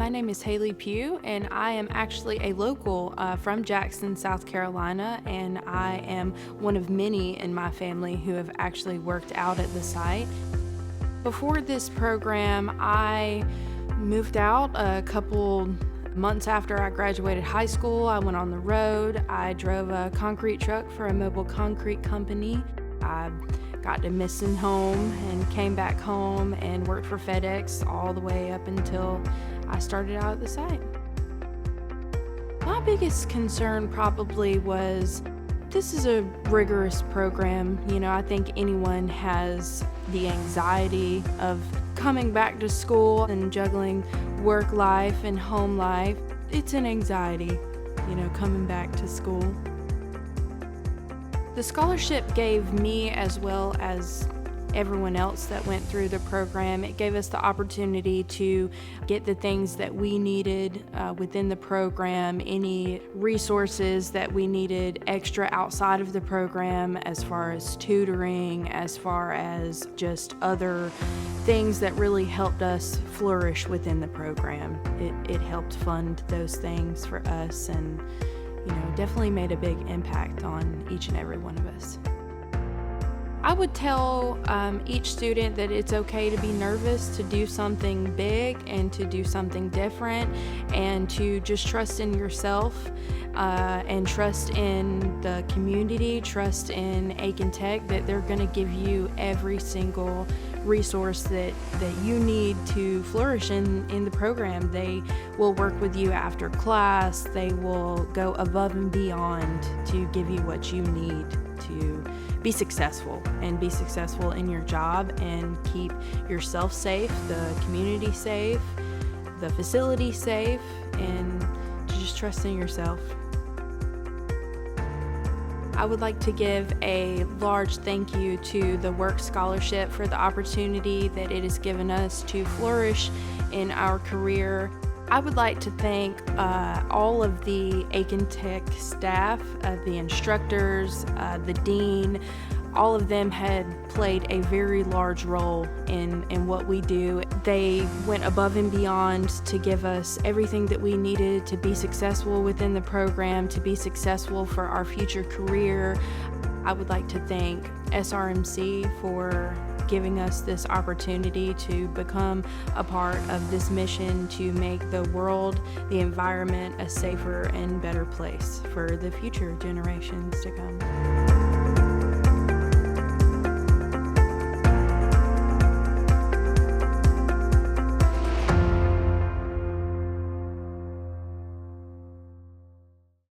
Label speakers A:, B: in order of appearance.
A: My name is Haley Pugh, and I am actually a local from Jackson, South Carolina, and I am one of many in my family who have actually worked out at the site. Before this program, I moved out a couple months after I graduated high school. I went on the road. I drove a concrete truck for a mobile concrete company. I got to missing home and came back home and worked for FedEx all the way up until I started out at the site. My biggest concern probably was this is a rigorous program. I think anyone has the anxiety of coming back to school and juggling work life and home life. It's an anxiety, coming back to school. The scholarship gave me, as well as everyone else that went through the program, it gave us the opportunity to get the things that we needed within the program, any resources that we needed extra outside of the program, as far as tutoring, as far as just other things that really helped us flourish within the program. It helped fund those things for us, and definitely made a big impact on each and every one of us. I would tell each student that it's okay to be nervous, to do something big and to do something different, and to just trust in yourself and trust in the community, trust in Aiken Tech, that they're going to give you every single resource that you need to flourish in the program. They will work with you after class. They will go above and beyond to give you what you need to be successful in your job and keep yourself safe, the community safe, the facility safe, and to just trust in yourself. I would like to give a large thank you to the WORC Scholarship for the opportunity that it has given us to flourish in our career. I would like to thank all of the Aiken Tech staff, the instructors, the dean. All of them had played a very large role in what we do. They went above and beyond to give us everything that we needed to be successful within the program, to be successful for our future career. I would like to thank SRMC for giving us this opportunity to become a part of this mission to make the world, the environment, a safer and better place for the future generations to come.